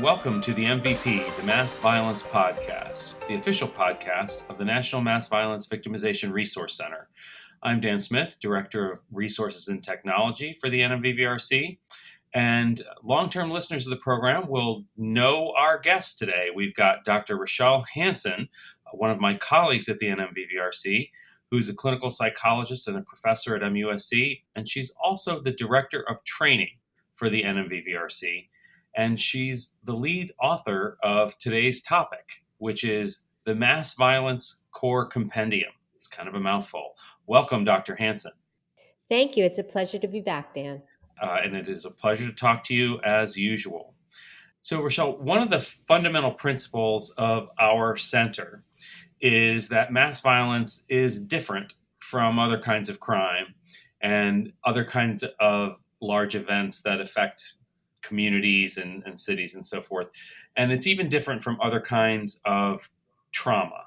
welcome to the MVP, the Mass Violence Podcast, the official podcast of the National Mass Violence Victimization Resource Center. I'm Dan Smith, Director of Resources and Technology for the NMVVRC, and long-term listeners of the program will know our guest today. We've got Dr. Rochelle Hansen, one of my colleagues at the NMVVRC, who's a clinical psychologist and a professor at MUSC, and she's also the Director of Training for the NMVVRC. And she's the lead author of today's topic, which is the Mass Violence Core Compendium. It's kind of a mouthful. Welcome, Dr. Hansen. Thank you. It's a pleasure to be back, Dan. And it is a pleasure to talk to you as usual. So, Rochelle, one of the fundamental principles of our center is that mass violence is different from other kinds of crime and other kinds of large events that affect communities and cities and so forth. And it's even different from other kinds of trauma.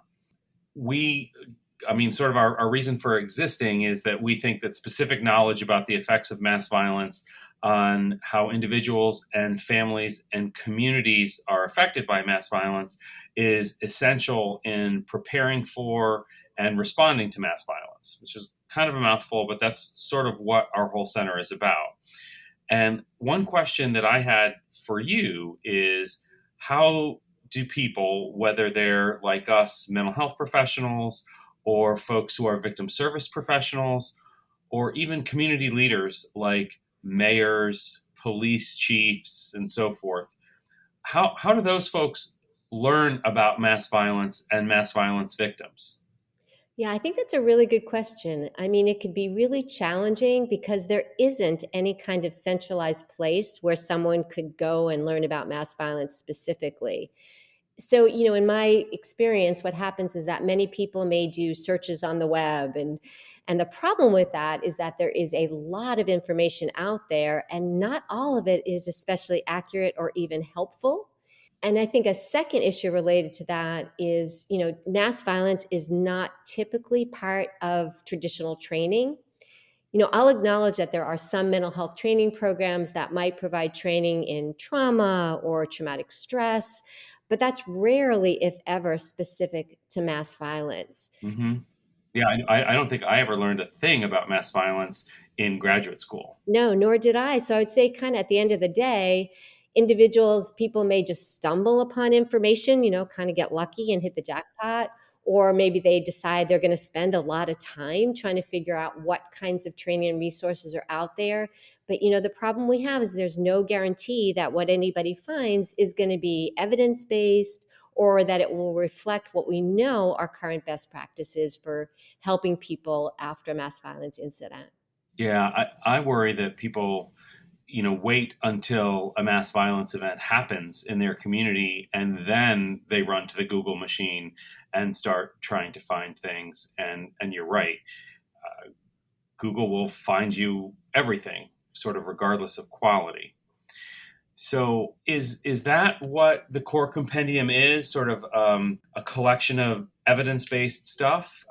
Sort of our reason for existing is that we think that specific knowledge about the effects of mass violence on how individuals and families and communities are affected by mass violence is essential in preparing for and responding to mass violence, which is kind of a mouthful, but that's sort of what our whole center is about. And one question that I had for you is, how do people, whether they're like us, mental health professionals, or folks who are victim service professionals, or even community leaders like mayors, police chiefs, and so forth, how do those folks learn about mass violence and mass violence victims? Yeah, I think that's a really good question. I mean, it could be really challenging because there isn't any kind of centralized place where someone could go and learn about mass violence specifically. So, in my experience, what happens is that many people may do searches on the web, and the problem with that is that there is a lot of information out there, and not all of it is especially accurate or even helpful. And I think a second issue related to that is, mass violence is not typically part of traditional training. I'll acknowledge that there are some mental health training programs that might provide training in trauma or traumatic stress, but that's rarely, if ever, specific to mass violence. Mm-hmm. Yeah, I don't think I ever learned a thing about mass violence in graduate school. No, nor did I. So I would say, kind of at the end of the day, people may just stumble upon information, kind of get lucky and hit the jackpot. Or maybe they decide they're going to spend a lot of time trying to figure out what kinds of training and resources are out there. But, the problem we have is there's no guarantee that what anybody finds is going to be evidence-based, or that it will reflect what we know are current best practices for helping people after a mass violence incident. Yeah, I worry that people, wait until a mass violence event happens in their community and then they run to the Google machine and start trying to find things. And you're right. Google will find you everything, sort of regardless of quality. So is that what the core compendium is, sort of a collection of evidence-based stuff?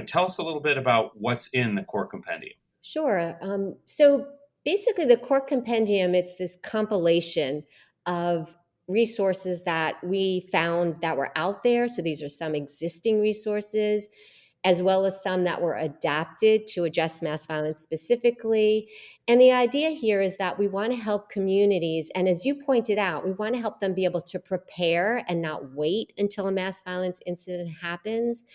Tell us a little bit about what's in the core compendium. Sure. So basically, the core compendium, it's this compilation of resources that we found that were out there. So these are some existing resources, as well as some that were adapted to address mass violence specifically. And the idea here is that we want to help communities. And as you pointed out, we want to help them be able to prepare and not wait until a mass violence incident happens,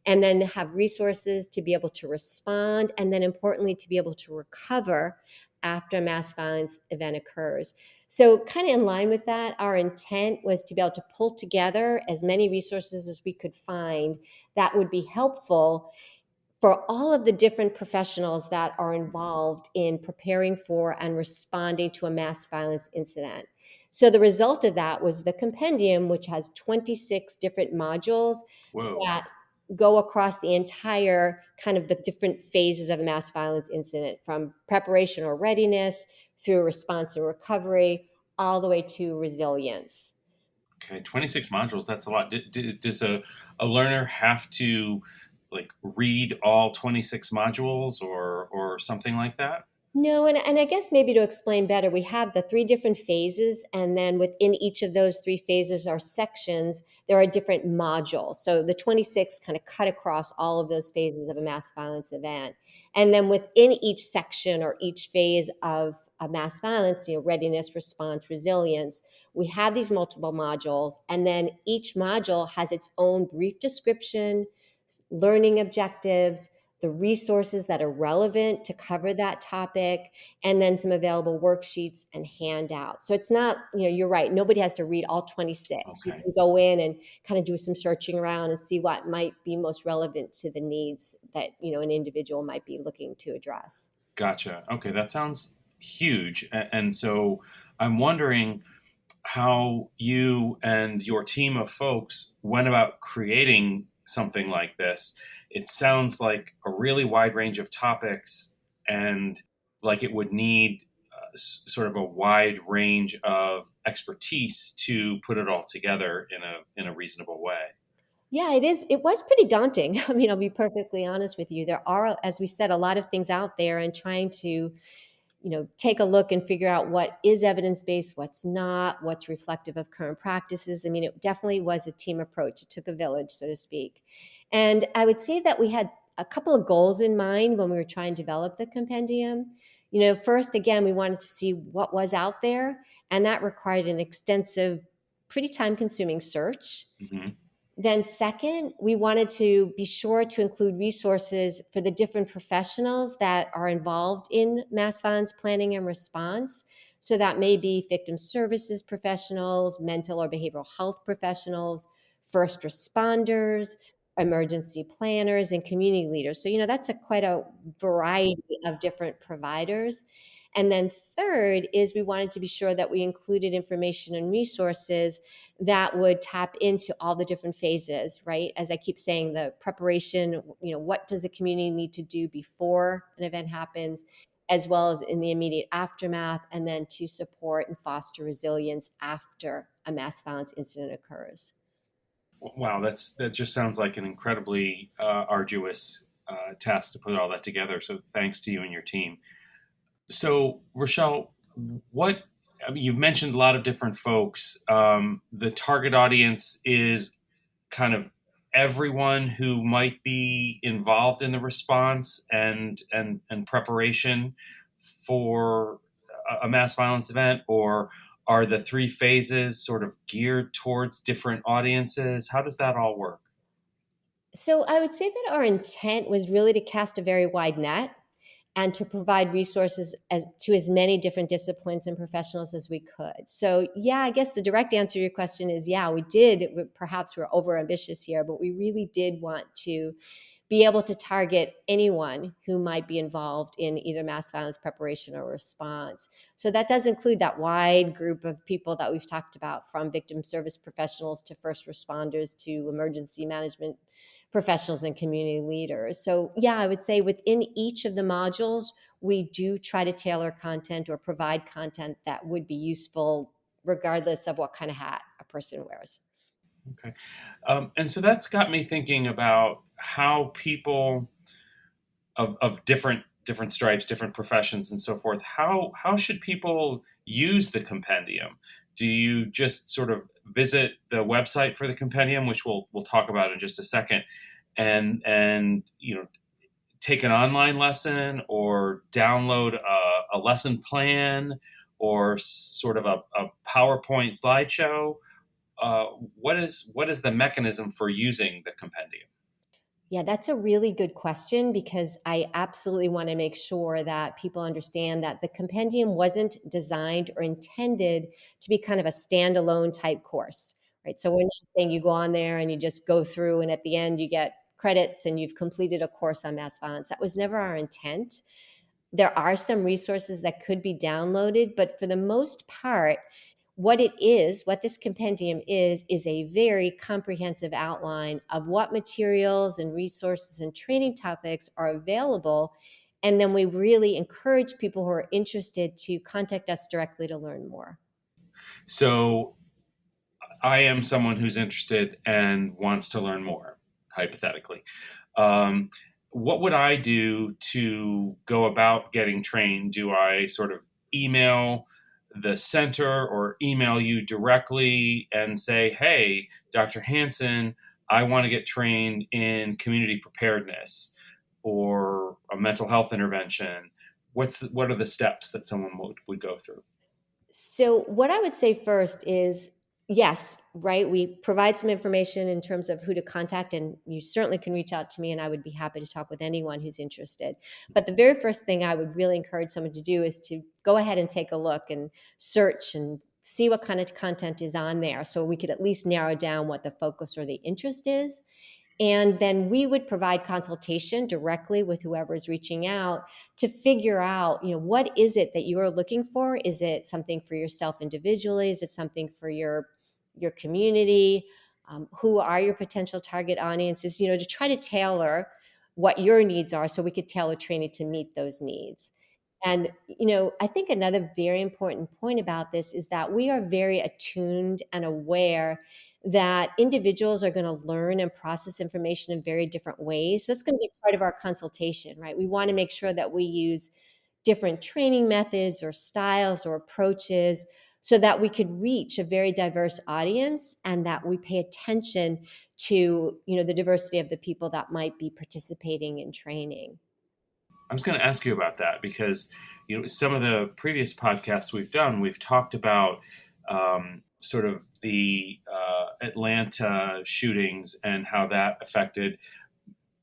and then have resources to be able to respond, and then importantly, to be able to recover after a mass violence event occurs. So kind of in line with that, our intent was to be able to pull together as many resources as we could find that would be helpful for all of the different professionals that are involved in preparing for and responding to a mass violence incident. So the result of that was the compendium, which has 26 different modules Whoa. that go across the entire kind of the different phases of a mass violence incident, from preparation or readiness through response and recovery, all the way to resilience. Okay, 26 modules, that's a lot. Does a learner have to read all 26 modules or something like that? No, and I guess maybe to explain better, we have the three different phases, and then within each of those three phases or sections, there are different modules. So the 26 kind of cut across all of those phases of a mass violence event. And then within each section or each phase of a mass violence, readiness, response, resilience, we have these multiple modules, and then each module has its own brief description, learning objectives, the resources that are relevant to cover that topic, and then some available worksheets and handouts. So it's not, you're right, nobody has to read all 26. You Okay. can go in and kind of do some searching around and see what might be most relevant to the needs that, an individual might be looking to address. Gotcha. Okay, that sounds huge. And so I'm wondering how you and your team of folks went about creating something like this. It sounds like a really wide range of topics and like it would need sort of a wide range of expertise to put it all together in a reasonable way. Yeah, it is. It was pretty daunting. I mean, I'll be perfectly honest with you. There are, as we said, a lot of things out there, and trying to take a look and figure out what is evidence-based, what's not, what's reflective of current practices. I mean, it definitely was a team approach. It took a village, so to speak. And I would say that we had a couple of goals in mind when we were trying to develop the compendium. First, again, we wanted to see what was out there, and that required an extensive, pretty time-consuming search. Hmm. Then, second, we wanted to be sure to include resources for the different professionals that are involved in mass violence planning and response. So, that may be victim services professionals, mental or behavioral health professionals, first responders, emergency planners, and community leaders. So, that's quite a variety of different providers. And then, third, is we wanted to be sure that we included information and resources that would tap into all the different phases, right? As I keep saying, the preparation, what does a community need to do before an event happens, as well as in the immediate aftermath, and then to support and foster resilience after a mass violence incident occurs. Wow, that just sounds like an incredibly arduous task to put all that together. So thanks to you and your team. So, Rochelle, what I mean, you've mentioned a lot of different folks. The target audience is kind of everyone who might be involved in the response and preparation for a mass violence event, or are the three phases sort of geared towards different audiences? How does that all work? So I would say that our intent was really to cast a very wide net and to provide resources to as many different disciplines and professionals as we could. So yeah, I guess the direct answer to your question is yeah, we did. Perhaps we're over ambitious here, but we really did want to be able to target anyone who might be involved in either mass violence preparation or response. So that does include that wide group of people that we've talked about, from victim service professionals to first responders to emergency management professionals and community leaders. So yeah, I would say within each of the modules, we do try to tailor content or provide content that would be useful regardless of what kind of hat a person wears. Okay. And so that's got me thinking about how people of different stripes, different professions, and so forth. How should people use the compendium? Do you just sort of visit the website for the compendium, which we'll talk about in just a second, and take an online lesson or download a lesson plan or sort of a PowerPoint slideshow? Uh, what is the mechanism for using the compendium? Yeah, that's a really good question, because I absolutely want to make sure that people understand that the compendium wasn't designed or intended to be kind of a standalone type course, right? So we're not saying you go on there and you just go through and at the end you get credits and you've completed a course on mass violence. That was never our intent. There are some resources that could be downloaded, but for the most part, what this compendium is a very comprehensive outline of what materials and resources and training topics are available. And then we really encourage people who are interested to contact us directly to learn more. So I am someone who's interested and wants to learn more, hypothetically. Um, what would I do to go about getting trained? Do I sort of email the center or email you directly and say, hey, Dr. Hansen, I want to get trained in community preparedness or a mental health intervention? What are the steps that someone would go through? So, what I would say first is yes, right? We provide some information in terms of who to contact, and you certainly can reach out to me, and I would be happy to talk with anyone who's interested. But the very first thing I would really encourage someone to do is to go ahead and take a look and search and see what kind of content is on there so we could at least narrow down what the focus or the interest is. And then we would provide consultation directly with whoever is reaching out to figure out, what is it that you are looking for? Is it something for yourself individually? Is it something for your community? Who are your potential target audiences? To try to tailor what your needs are so we could tailor training to meet those needs. And, I think another very important point about this is that we are very attuned and aware that individuals are going to learn and process information in very different ways. So that's going to be part of our consultation, right? We want to make sure that we use different training methods or styles or approaches so that we could reach a very diverse audience and that we pay attention to, the diversity of the people that might be participating in training. I was going to ask you about that because some of the previous podcasts we've done, we've talked about sort of the Atlanta shootings and how that affected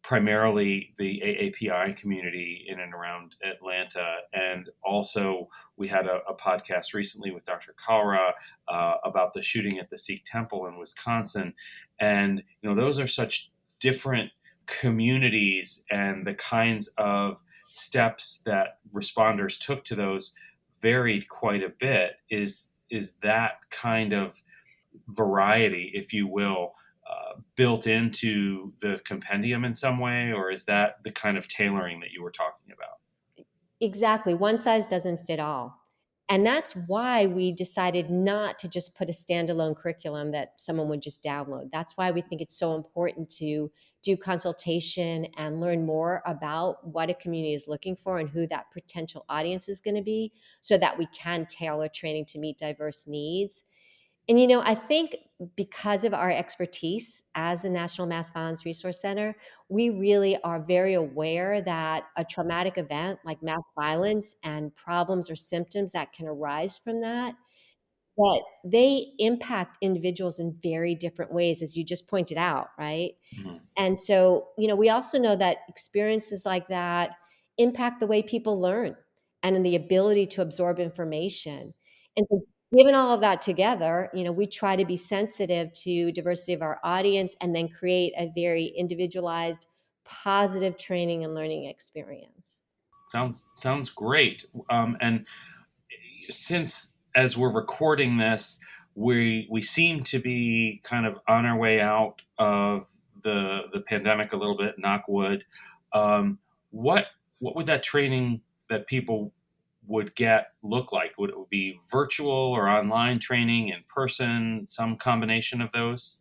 primarily the AAPI community in and around Atlanta. And also, we had a podcast recently with Dr. Kalra about the shooting at the Sikh temple in Wisconsin. And, those are such different communities, and the kinds of steps that responders took to those varied quite a bit. Is that kind of variety, if you will, built into the compendium in some way, or is that the kind of tailoring that you were talking about? Exactly. One size doesn't fit all. And that's why we decided not to just put a standalone curriculum that someone would just download. That's why we think it's so important to do consultation and learn more about what a community is looking for and who that potential audience is going to be so that we can tailor training to meet diverse needs. And I think because of our expertise as a National Mass Violence Resource Center, we really are very aware that a traumatic event like mass violence and problems or symptoms that can arise from that they impact individuals in very different ways, as you just pointed out, right? Mhm. And so, we also know that experiences like that impact the way people learn and in the ability to absorb information. And so, given all of that together, we try to be sensitive to diversity of our audience and then create a very individualized, positive training and learning experience. Sounds great. And since as we're recording this, we seem to be kind of on our way out of the pandemic a little bit. Knock wood. Um, what what would that training that people would get look like? Would it be virtual or online training, in person, some combination of those?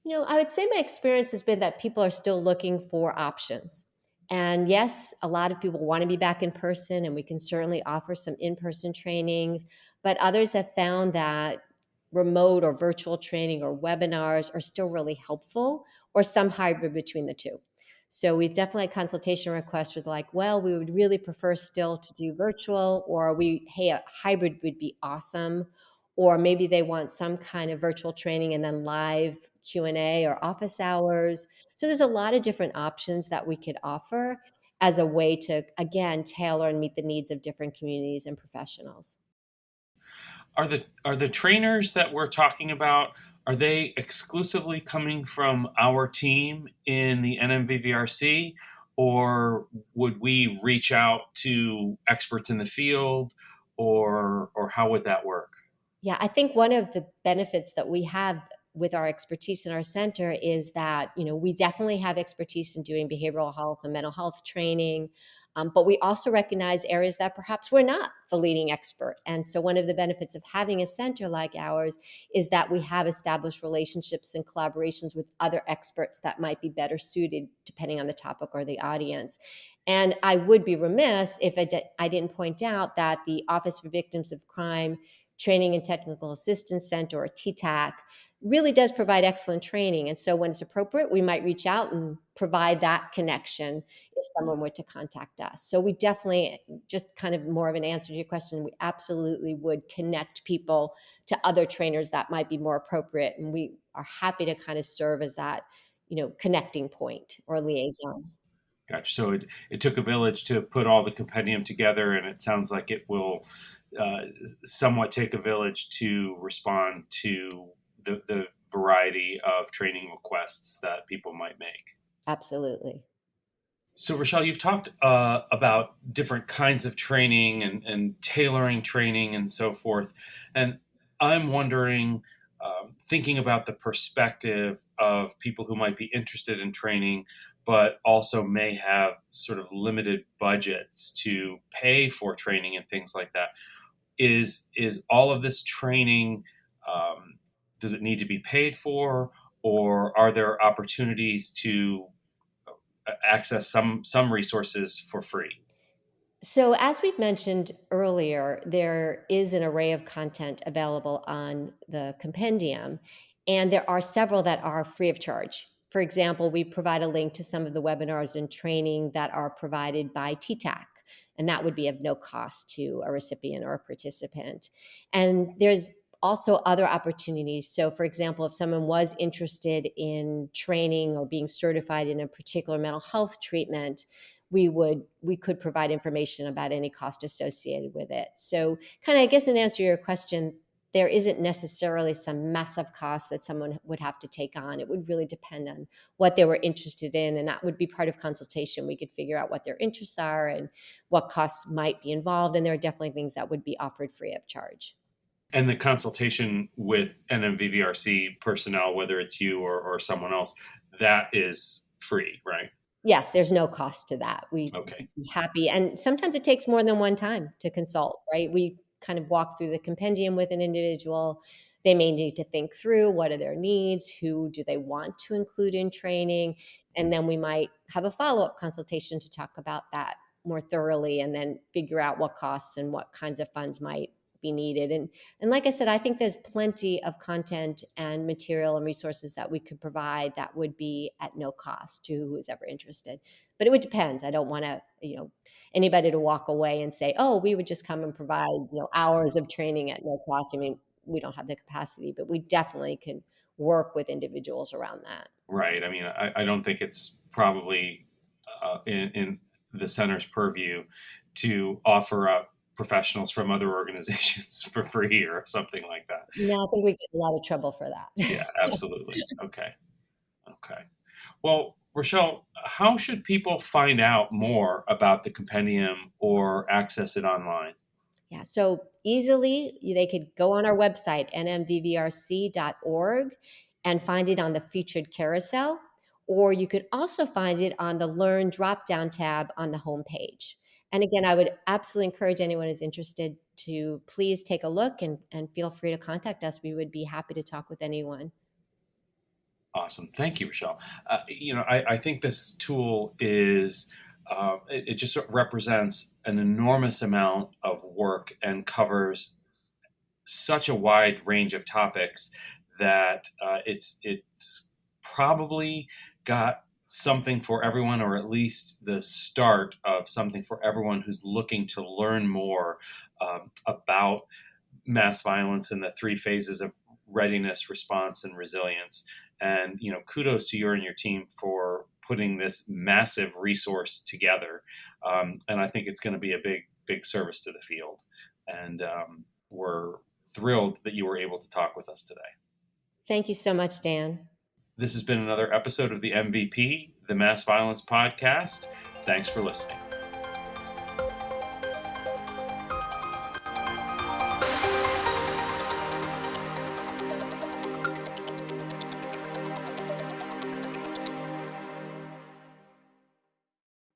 I would say my experience has been that people are still looking for options. And yes, a lot of people want to be back in person, and we can certainly offer some in person trainings. But others have found that remote or virtual training or webinars are still really helpful, or some hybrid between the two. So we've definitely had consultation requests with like, well, we would really prefer still to do virtual, or hey, a hybrid would be awesome, or maybe they want some kind of virtual training and then live Q&A or office hours. So there's a lot of different options that we could offer as a way to again tailor and meet the needs of different communities and professionals. Are the trainers that we're talking about, are they exclusively coming from our team in the NMVVRC, or would we reach out to experts in the field, or how would that work? Yeah, I think one of the benefits that we have with our expertise in our center is that, we definitely have expertise in doing behavioral health and mental health training. But we also recognize areas that perhaps we're not the leading expert. And so, one of the benefits of having a center like ours is that we have established relationships and collaborations with other experts that might be better suited depending on the topic or the audience. And I would be remiss if I didn't point out that the Office for Victims of Crime Training and Technical Assistance Center, or TTAC, really does provide excellent training. And so when it's appropriate, we might reach out and provide that connection if someone were to contact us. So we definitely, just kind of more of an answer to your question, we absolutely would connect people to other trainers that might be more appropriate. And we are happy to kind of serve as that, connecting point or liaison. Gotcha. So it took a village to put all the compendium together, and it sounds like it will uh, somewhat take a village to respond to the variety of training requests that people might make. Absolutely. So, Rochelle, you've talked about different kinds of training and tailoring training and so forth. And I'm wondering, thinking about the perspective of people who might be interested in training, but also may have sort of limited budgets to pay for training and things like that. Is all of this training, does it need to be paid for, or are there opportunities to access some resources for free? So, as we've mentioned earlier, there is an array of content available on the compendium, and there are several that are free of charge. For example, we provide a link to some of the webinars and training that are provided by TTAC, and that would be of no cost to a recipient or a participant. And there's also other opportunities. So, for example, if someone was interested in training or being certified in a particular mental health treatment, we could provide information about any cost associated with it. So, kind of, I guess, in answer to your question, there isn't necessarily some massive cost that someone would have to take on. It would really depend on what they were interested in, and that would be part of consultation. We could figure out what their interests are and what costs might be involved, and there are definitely things that would be offered free of charge. And the consultation with NMVVRC personnel, whether it's you or someone else, that is free, right? Yes, there's no cost to that. We'd Okay. be happy, and sometimes it takes more than one time to consult, right? We kind of walk through the compendium with an individual. They may need to think through what are their needs, who do they want to include in training, and then we might have a follow-up consultation to talk about that more thoroughly and then figure out what costs and what kinds of funds might be needed. And like I said, I think there's plenty of content and material and resources that we could provide that would be at no cost to who is ever interested. But it would depend. I don't want to, anybody to walk away and say, "Oh, we would just come and provide, hours of training at no cost." I mean, we don't have the capacity, but we definitely can work with individuals around that. Right. I mean, I don't think it's probably in the center's purview to offer up professionals from other organizations for free or something like that. No, I think we get in a lot of trouble for that. Yeah, absolutely. Okay. Okay. Well, Rochelle, how should people find out more about the compendium or access it online? Yeah, so easily they could go on our website, nmvvrc.org, and find it on the featured carousel, or you could also find it on the Learn drop down tab on the homepage. And again, I would absolutely encourage anyone who's interested to please take a look and feel free to contact us. We would be happy to talk with anyone. Awesome. Thank you, Rochelle. I think this tool it just sort of represents an enormous amount of work and covers such a wide range of topics that it's probably got something for everyone, or at least the start of something for everyone who's looking to learn more about mass violence and the three phases of readiness, response, and resilience. And kudos to you and your team for putting this massive resource together. And I think it's going to be a big service to the field. And we're thrilled that you were able to talk with us today. Thank you so much, Dan. This has been another episode of the MVP, the Mass Violence Podcast. Thanks for listening.